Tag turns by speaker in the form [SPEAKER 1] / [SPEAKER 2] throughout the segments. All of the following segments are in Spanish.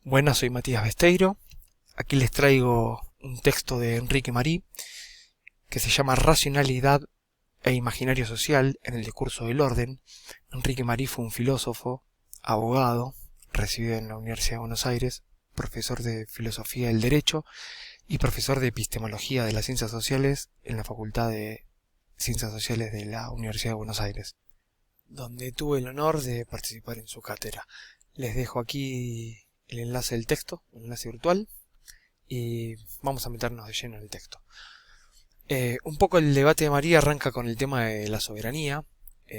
[SPEAKER 1] Buenas, soy Matías Besteiro. Aquí les traigo un texto de Enrique Marí que se llama Racionalidad e Imaginario Social en el discurso del orden. Enrique Marí fue un filósofo, abogado, recibido en la Universidad de Buenos Aires, profesor de Filosofía del Derecho y profesor de Epistemología de las Ciencias Sociales en la Facultad de Ciencias Sociales de la Universidad de Buenos Aires, donde tuve el honor de participar en su cátedra. Les dejo aquí el enlace del texto, el enlace virtual, y vamos a meternos de lleno en el texto. Un poco el debate de María arranca con el tema de la soberanía,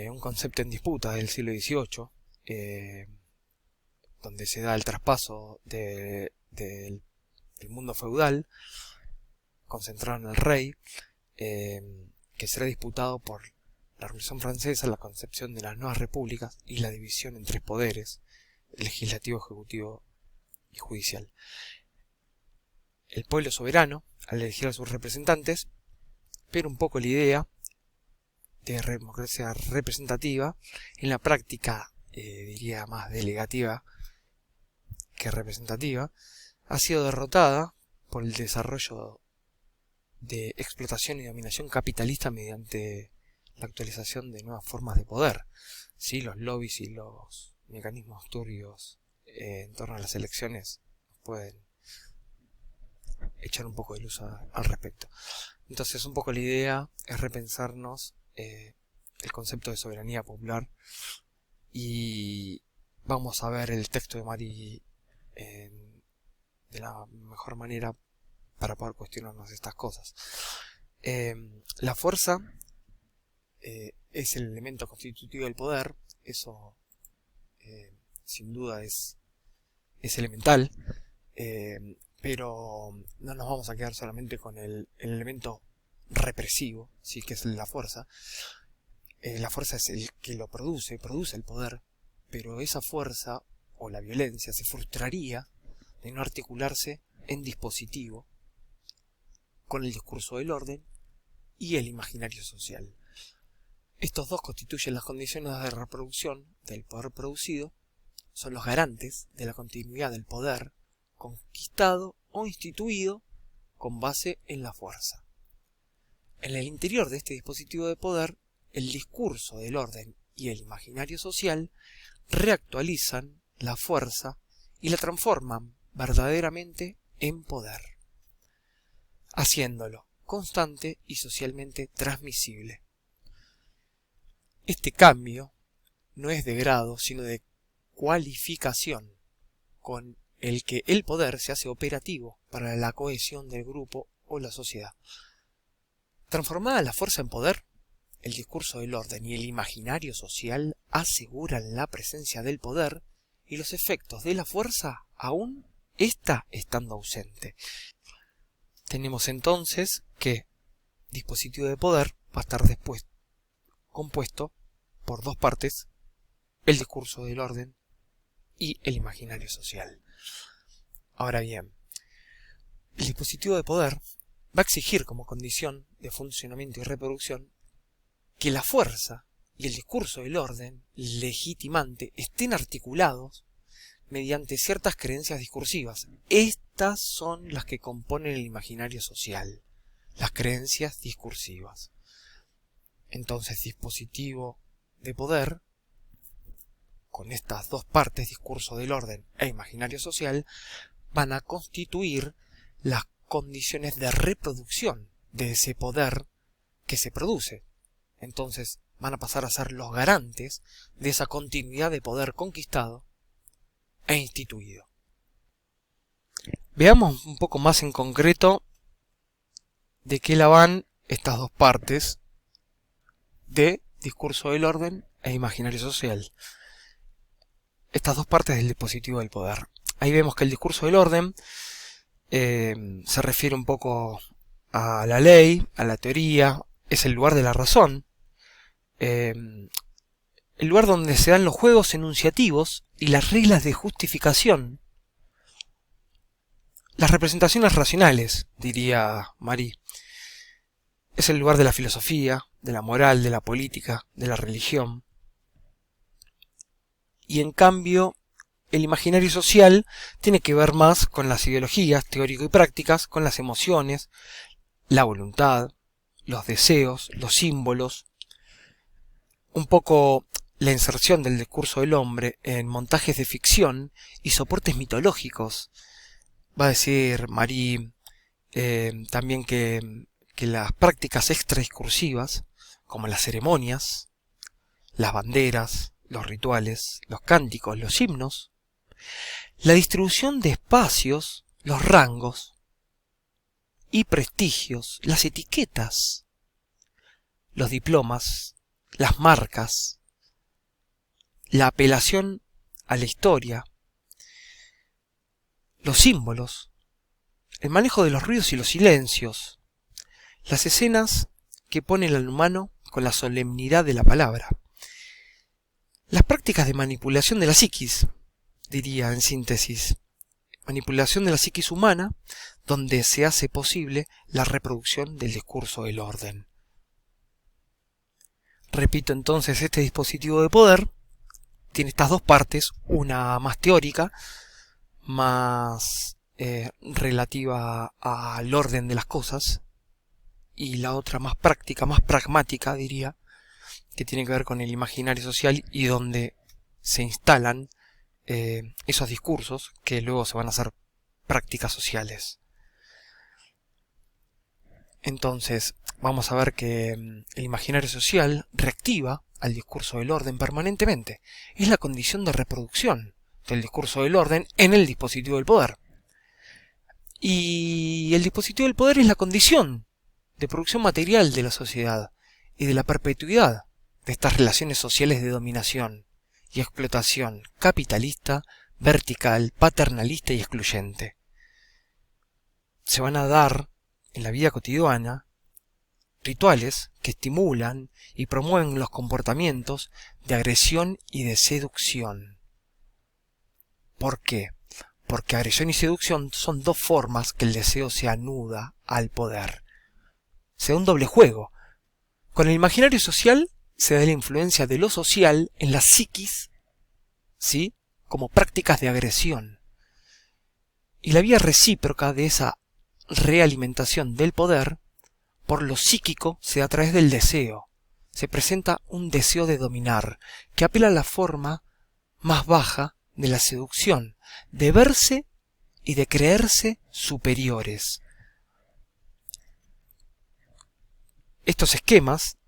[SPEAKER 1] un concepto en disputa del siglo XVIII, donde se da el traspaso del mundo feudal, concentrado en el rey, que será disputado por la Revolución Francesa, la concepción de las nuevas repúblicas y la división en tres poderes: legislativo, ejecutivo y judicial. El pueblo soberano al elegir a sus representantes, pero un poco la idea de democracia representativa, en la práctica diría más delegativa que representativa, ha sido derrotada por el desarrollo de explotación y dominación capitalista mediante la actualización de nuevas formas de poder. ¿Sí? Los lobbies y los mecanismos turbios en torno a las elecciones pueden echar un poco de luz al respecto. Entonces, un poco la idea es repensarnos el concepto de soberanía popular, y vamos a ver el texto de Marí de la mejor manera para poder cuestionarnos estas cosas. La fuerza es el elemento constitutivo del poder. Eso sin duda es elemental, pero no nos vamos a quedar solamente con el elemento represivo, ¿sí? Que es la fuerza. La fuerza es el que lo produce el poder, pero esa fuerza o la violencia se frustraría de no articularse en dispositivo con el discurso del orden y el imaginario social. Estos dos constituyen las condiciones de reproducción del poder producido, son los garantes de la continuidad del poder conquistado o instituido con base en la fuerza. En el interior de este dispositivo de poder, el discurso del orden y el imaginario social reactualizan la fuerza y la transforman verdaderamente en poder, haciéndolo constante y socialmente transmisible. Este cambio no es de grado, sino de cualificación, con el que el poder se hace operativo para la cohesión del grupo o la sociedad. Transformada la fuerza en poder, el discurso del orden y el imaginario social aseguran la presencia del poder y los efectos de la fuerza aún ésta estando ausente. Tenemos entonces que dispositivo de poder va a estar después compuesto por dos partes: el discurso del orden y el imaginario social. Ahora bien, el dispositivo de poder va a exigir como condición de funcionamiento y reproducción que la fuerza y el discurso del orden legitimante estén articulados mediante ciertas creencias discursivas. Estas son las que componen el imaginario social, las creencias discursivas. Entonces, dispositivo de poder, con estas dos partes, discurso del orden e imaginario social, van a constituir las condiciones de reproducción de ese poder que se produce. Entonces van a pasar a ser los garantes de esa continuidad de poder conquistado e instituido. Veamos un poco más en concreto de qué la van estas dos partes de discurso del orden e imaginario social. Estas dos partes del dispositivo del poder. Ahí vemos que el discurso del orden se refiere un poco a la ley, a la teoría, es el lugar de la razón, el lugar donde se dan los juegos enunciativos y las reglas de justificación, las representaciones racionales, diría Marí. Es el lugar de la filosofía, de la moral, de la política, de la religión. Y en cambio, el imaginario social tiene que ver más con las ideologías teóricas y prácticas, con las emociones, la voluntad, los deseos, los símbolos, un poco la inserción del discurso del hombre en montajes de ficción y soportes mitológicos. Va a decir Marie también que las prácticas extradiscursivas, como las ceremonias, las banderas, los rituales, los cánticos, los himnos, la distribución de espacios, los rangos y prestigios, las etiquetas, los diplomas, las marcas, la apelación a la historia, los símbolos, el manejo de los ruidos y los silencios, las escenas que ponen al humano con la solemnidad de la palabra, las prácticas de manipulación de la psiquis, diría en síntesis, manipulación de la psiquis humana, donde se hace posible la reproducción del discurso del orden. Repito entonces, este dispositivo de poder tiene estas dos partes, una más teórica, más relativa al orden de las cosas, y la otra más práctica, más pragmática, diría, que tiene que ver con el imaginario social y donde se instalan esos discursos que luego se van a hacer prácticas sociales. Entonces, vamos a ver que el imaginario social reactiva al discurso del orden permanentemente. Es la condición de reproducción del discurso del orden en el dispositivo del poder. Y el dispositivo del poder es la condición de producción material de la sociedad y de la perpetuidad de estas relaciones sociales de dominación y explotación capitalista, vertical, paternalista y excluyente. Se van a dar en la vida cotidiana rituales que estimulan y promueven los comportamientos de agresión y de seducción. ¿Por qué? Porque agresión y seducción son dos formas que el deseo se anuda al poder. Se da un doble juego. Con el imaginario social se da la influencia de lo social en la psiquis, ¿sí?, como prácticas de agresión. Y la vía recíproca de esa realimentación del poder por lo psíquico se da a través del deseo. Se presenta un deseo de dominar, que apela a la forma más baja de la seducción, de verse y de creerse superiores. Estos esquemas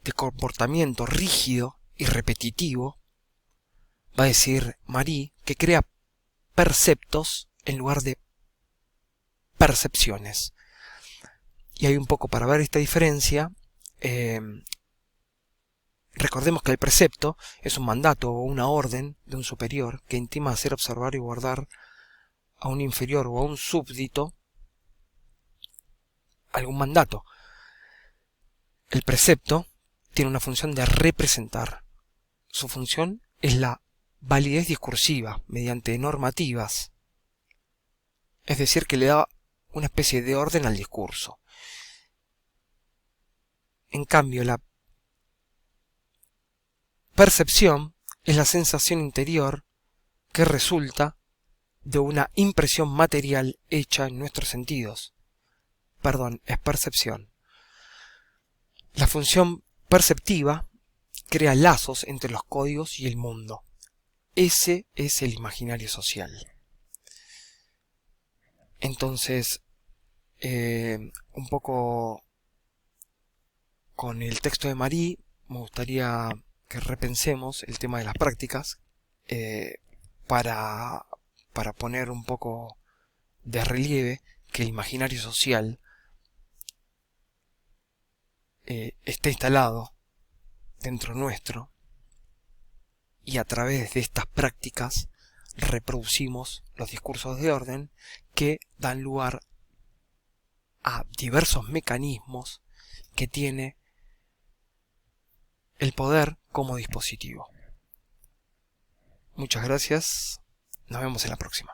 [SPEAKER 1] de comportamiento rígido y repetitivo, va a decir Marie, que crea perceptos en lugar de percepciones. Y hay un poco para ver esta diferencia. Recordemos que el precepto es un mandato o una orden de un superior que intima hacer, observar y guardar a un inferior o a un súbdito algún mandato. El precepto tiene una función de representar. Su función es la validez discursiva mediante normativas. Es decir, que le da una especie de orden al discurso. En cambio, la percepción es la sensación interior que resulta de una impresión material hecha en nuestros sentidos. Perdón, es percepción. La función perceptiva crea lazos entre los códigos y el mundo. Ese es el imaginario social. Entonces, un poco con el texto de Marie, me gustaría que repensemos el tema de las prácticas para poner un poco de relieve que el imaginario social está instalado dentro nuestro y a través de estas prácticas reproducimos los discursos de orden que dan lugar a diversos mecanismos que tiene el poder como dispositivo. Muchas gracias, nos vemos en la próxima.